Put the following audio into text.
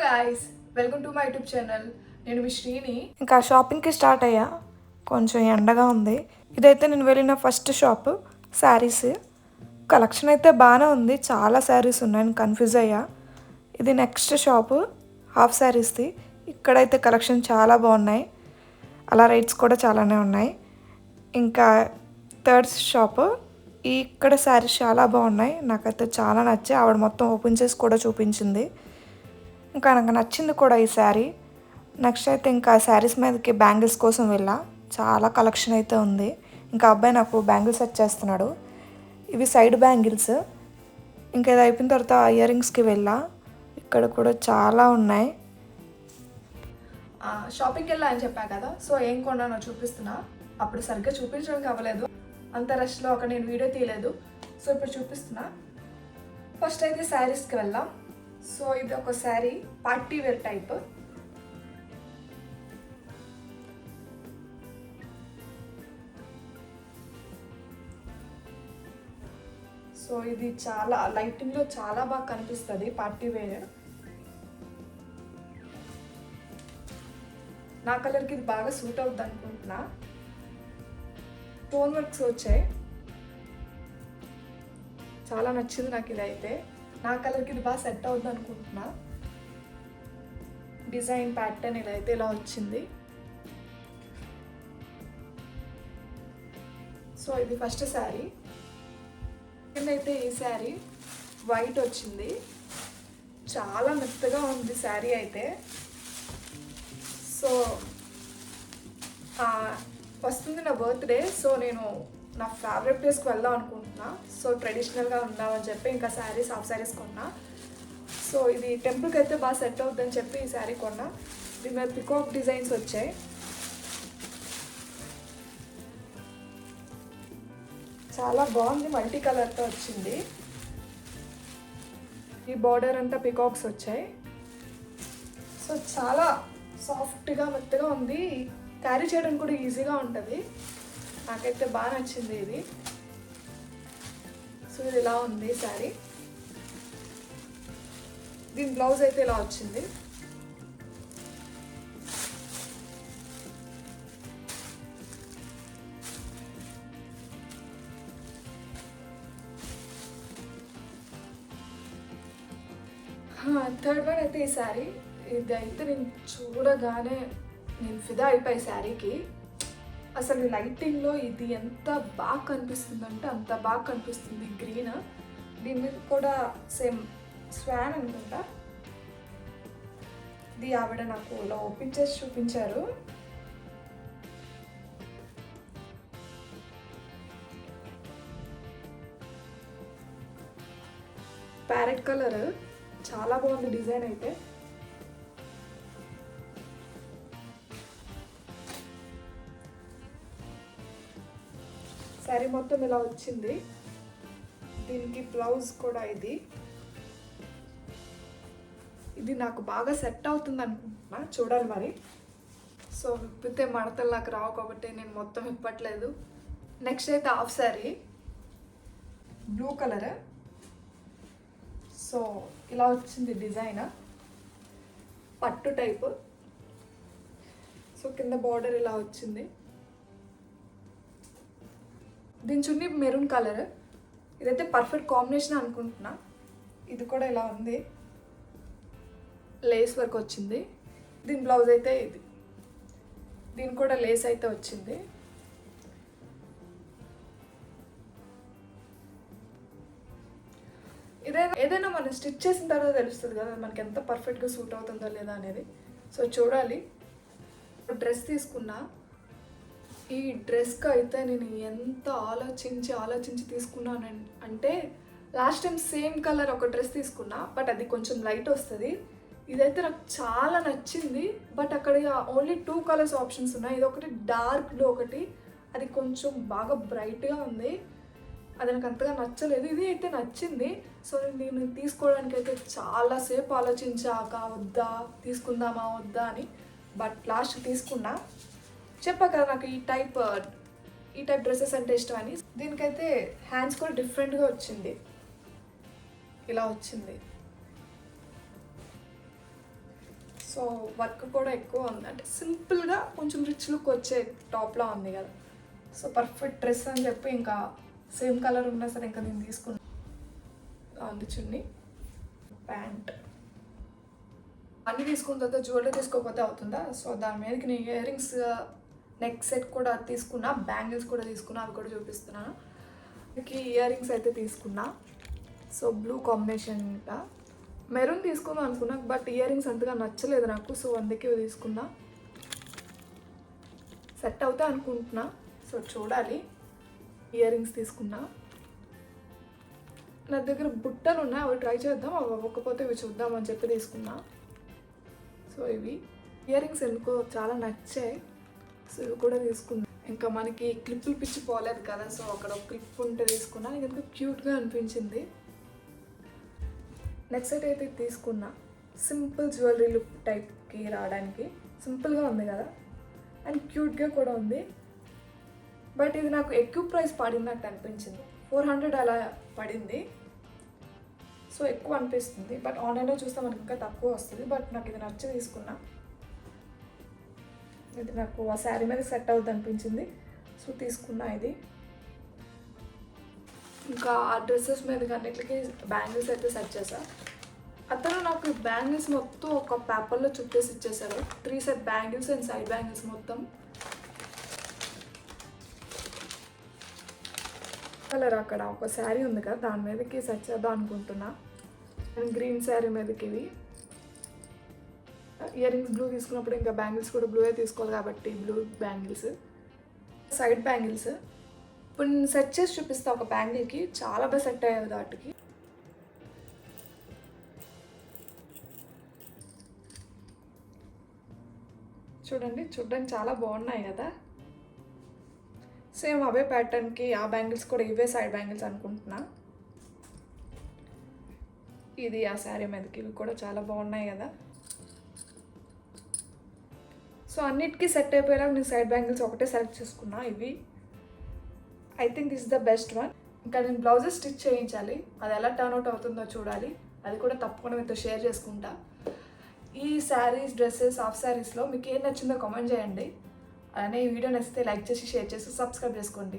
Guys, welcome to my YouTube channel. నేను మీ శ్రీని. ఇంకా షాపింగ్కి స్టార్ట్ అయ్యా. కొంచెం ఎండగా ఉంది. ఇదైతే నేను వెళ్ళిన ఫస్ట్ షాప్. శారీస్ కలెక్షన్ అయితే బాగానే ఉంది. చాలా శారీస్ ఉన్నాయి, కన్ఫ్యూజ్ అయ్యా. ఇది నెక్స్ట్ షాపు, హాఫ్ శారీస్ది. ఇక్కడైతే కలెక్షన్ చాలా బాగున్నాయి, అలా రేట్స్ కూడా చాలానే ఉన్నాయి. ఇంకా థర్డ్ షాపు, ఇక్కడ శారీస్ చాలా బాగున్నాయి, నాకైతే చాలా నచ్చాయి. ఆవిడ మొత్తం ఓపెన్ చేసి కూడా చూపించింది. ఇంకా నాకు నచ్చింది కూడా ఈ శారీ. నెక్స్ట్ అయితే ఇంకా శారీస్ మీదకి బ్యాంగిల్స్ కోసం వెళ్ళా. చాలా కలెక్షన్ అయితే ఉంది. ఇంకా అబ్బాయి నాకు బ్యాంగిల్స్ సెట్ చేస్తున్నాడు. ఇవి సైడ్ బ్యాంగిల్స్. ఇంకా ఇది అయిపోయిన తర్వాత ఇయర్ రింగ్స్కి వెళ్ళా. ఇక్కడ కూడా చాలా ఉన్నాయి. షాపింగ్కి వెళ్ళా అని చెప్పా కదా, సో ఏం కొన్నానో చూపిస్తున్నా. అప్పుడు సరిగ్గా చూపించడానికి అవ్వలేదు, అంత రష్లో నేను వీడియో తీయలేదు. సో ఇప్పుడు చూపిస్తున్నా. ఫస్ట్ అయితే శారీస్కి వెళ్ళాం. సో ఇది ఒక sari, party wear type. So ఇది చాలా లైటింగ్లో చాలా బాగా కనిపిస్తుంది, పార్టీ వేర్. నా కలర్కి ఇది బాగా సూట్ అవుతుంది అనుకుంటున్నా. స్టోన్ వర్క్స్ వచ్చాయి, చాలా నచ్చింది నాకు. ఇది అయితే నా కలర్కి ఇది బాగా సెట్ అవుతుంది అనుకుంటున్నా. డిజైన్ ప్యాటర్న్ ఇలా అయితే ఇలా వచ్చింది. సో ఇది ఫస్ట్ శారీ. అయితే ఈ శారీ వైట్ వచ్చింది, చాలా మెత్తగా ఉంది శారీ అయితే. సో వస్తుంది నా బర్త్డే, సో నేను నా ఫేవరెట్ ప్లేస్కి వెళ్దాం అనుకుంటున్నా. సో ట్రెడిషనల్గా ఉందామని చెప్పి ఇంకా శారీస్, హాఫ్ శారీస్ కొన్నా. సో ఇది టెంపుల్కి అయితే బాగా సెట్ అవుతుందని చెప్పి ఈ శారీ కొన్నా. దీని మీద పికాక్ డిజైన్స్ వచ్చాయి. చాలా బాగుంది, మల్టీ కలర్తో వచ్చింది. ఈ బార్డర్ అంతా పికాక్స్ వచ్చాయి. సో చాలా సాఫ్ట్గా మెత్తగా ఉంది, క్యారీ చేయడానికి కూడా ఈజీగా ఉంటుంది. నాకైతే బాగా నచ్చింది ఇది. సో ఇది ఇలా ఉంది శారీ. దీని బ్లౌజ్ అయితే ఇలా వచ్చింది. థర్డ్ వన్ అయితే ఈ శారీ. ఇది అయితే నేను చూడగానే నేను ఫిదా అయిపోయి శారీకి. అసలు లైటింగ్లో ఇది ఎంత బాగా కనిపిస్తుంది అంటే అంత బాగా కనిపిస్తుంది. గ్రీన్, దీని మీద కూడా సేమ్ స్వాన్ అనుకుంటా. ఇది ఆవిడ నాకు ఇలా ఓపెన్ చేసి చూపించారు. ప్యారెట్ కలర్, చాలా బాగుంది డిజైన్ అయితే. శారీ మొత్తం ఇలా వచ్చింది. దీనికి బ్లౌజ్ కూడా ఇది నాకు బాగా సెట్ అవుతుంది అనుకుంటున్నా, చూడాలి మరి. సో విప్పితే మడతలు నాకు రావు కాబట్టి నేను మొత్తం విప్పట్లేదు. నెక్స్ట్ అయితే half sari, blue colour. So ఇలా వచ్చింది డిజైన్, పట్టు టైప్. సో కింద బార్డర్ ఇలా వచ్చింది. దీని చున్నీ మెరూన్ కలర్. ఇదైతే పర్ఫెక్ట్ కాంబినేషన్ అనుకుంటున్నా. ఇది కూడా ఇలా ఉంది, లేస్ వర్క్ వచ్చింది. దీని బ్లౌజ్ అయితే ఇది, దీని కూడా లేస్ అయితే వచ్చింది. ఏదైనా మనం స్టిచ్ చేసిన తర్వాత తెలుస్తుంది కదా మనకి ఎంత పర్ఫెక్ట్గా సూట్ అవుతుందో లేదా అనేది. సో చూడాలి. డ్రెస్ తీసుకున్నా. ఈ డ్రెస్కి అయితే నేను ఎంత ఆలోచించి తీసుకున్నాను అంటే, లాస్ట్ టైం సేమ్ కలర్ ఒక డ్రెస్ తీసుకున్నా, బట్ అది కొంచెం లైట్ వస్తుంది. ఇదైతే నాకు చాలా నచ్చింది, బట్ అక్కడ ఓన్లీ 2 కలర్స్ ఆప్షన్స్ ఉన్నాయి. ఇది ఒకటి డార్క్ బ్లూ, ఒకటి అది కొంచెం బాగా బ్రైట్గా ఉంది. అది నాకు అంతగా నచ్చలేదు. ఇది అయితే నచ్చింది. సో నేను తీసుకోవడానికి అయితే చాలాసేపు ఆలోచించాక వద్దా, తీసుకుందామా వద్దా అని, బట్ లాస్ట్ తీసుకున్నా. చెప్పా కదా నాకు ఈ టైప్ డ్రెస్సెస్ అంటే ఇష్టం అని. దీనికైతే హ్యాండ్స్ కూడా డిఫరెంట్గా వచ్చింది, ఇలా వచ్చింది. సో వర్క్ కూడా ఎక్కువ ఉంది, అంటే సింపుల్గా కొంచెం రిచ్ లుక్ వచ్చే టాప్లా ఉంది కదా. సో పర్ఫెక్ట్ డ్రెస్ అని చెప్పి ఇంకా సేమ్ కలర్ ఉన్నా సరే ఇంకా నేను తీసుకున్నాను. ఉంది చున్నీ, ప్యాంట్. అన్నీ తీసుకున్న తర్వాత జ్యువెలరీ తీసుకోకపోతే అవుతుందా. సో దాని మీదకి నేను ఇయర్ రింగ్స్, నెక్ సెట్ కూడా తీసుకున్నా, బ్యాంగిల్స్ కూడా తీసుకున్నా, అవి కూడా చూపిస్తున్నాను. ఇయర్ రింగ్స్ అయితే తీసుకున్నా. సో బ్లూ కాంబినేషన్ ఇంకా మెరూన్ తీసుకుందాం అనుకున్నా, బట్ ఇయర్ రింగ్స్ అంతగా నచ్చలేదు నాకు. సో అందుకే తీసుకున్నా. సెట్ అవుతా అనుకుంటున్నా. సో చూడాలి. ఇయర్ రింగ్స్ తీసుకున్నా. నా దగ్గర బుట్టలు ఉన్నాయి, అవి ట్రై చేద్దాం, అవి అవ్వకపోతే ఇవి చూద్దాం అని చెప్పి తీసుకున్నా. సో ఇవి ఇయర్ రింగ్స్ ఎందుకో చాలా నచ్చాయి. సో ఇవి కూడా తీసుకున్నా. ఇంకా మనకి క్లిప్పులు పిచ్చి పోలేదు కదా, సో అక్కడ ఒక క్లిప్ ఉంటే తీసుకున్నా. నాకు ఎందుకు క్యూట్గా అనిపించింది. నెక్స్ట్ సెట్ అయితే తీసుకున్నా. సింపుల్ జ్యువెలరీ లుక్ టైప్కి రావడానికి సింపుల్గా ఉంది కదా, అండ్ క్యూట్గా కూడా ఉంది. బట్ ఇది నాకు ఎక్కువ ప్రైస్ పడినట్టు అనిపించింది. 400 అలా పడింది. సో ఎక్కువ అనిపిస్తుంది, బట్ ఆన్లైన్లో చూస్తే మనకి ఇంకా తక్కువ వస్తుంది. బట్ నాకు ఇది నచ్చి తీసుకున్నా. ఇది నాకు ఆ శారీ మీద సెట్ అవుతుంది అనిపించింది. సో తీసుకున్నా ఇది. ఇంకా ఆ డ్రెస్సెస్ మీద అన్నిటికీ బ్యాంగిల్స్ అయితే సెట్ చేశా. అతను నాకు బ్యాంగిల్స్ మొత్తం ఒక పేపర్లో చుట్టేసి ఇచ్చేసాడు. 3 set bangles and side bangles మొత్తం. కలర్ అక్కడ ఒక శారీ ఉంది కదా, దాని మీదకి సెట్ చేద్దాం అనుకుంటున్నా. అండ్ గ్రీన్ శారీ మీదకి ఇవి. ఇయర్ రింగ్స్ బ్లూ తీసుకున్నప్పుడు ఇంకా బ్యాంగిల్స్ కూడా బ్లూయే తీసుకోవాలి కాబట్టి బ్లూ బ్యాంగిల్స్, సైడ్ బ్యాంగిల్స్. ఇప్పుడు నేను సెట్ చేసి చూపిస్తా. ఒక బ్యాంగిల్కి చాలా బాగా సెట్ అయ్యేది వాటికి. చూడండి, చూడడానికి చాలా బాగున్నాయి కదా. సేమ్ అవే ప్యాటర్న్కి ఆ బ్యాంగిల్స్ కూడా ఇవే సైడ్ బ్యాంగిల్స్ అనుకుంటున్నా. ఇది ఆ శారీ మీదకి, ఇవి కూడా చాలా బాగున్నాయి కదా. సో అన్నిటికీ సెట్ అయిపోయేలా నేను సైడ్ బ్యాంగిల్స్ ఒకటే సెలెక్ట్ చేసుకున్నా. ఇవి I think this the best one. ఇంకా నేను బ్లౌజెస్ స్టిచ్ చేయించాలి, అది ఎలా టర్న్ అవుట్ అవుతుందో చూడాలి. అది కూడా తప్పకుండా మీతో షేర్ చేసుకుంటా. ఈ శారీస్, డ్రెస్సెస్, హాఫ్ శారీస్లో మీకు ఏం నచ్చిందో కామెంట్ చేయండి. అలానే ఈ వీడియో నచ్చితే లైక్ చేసి, షేర్ చేసి, సబ్స్క్రైబ్ చేసుకోండి.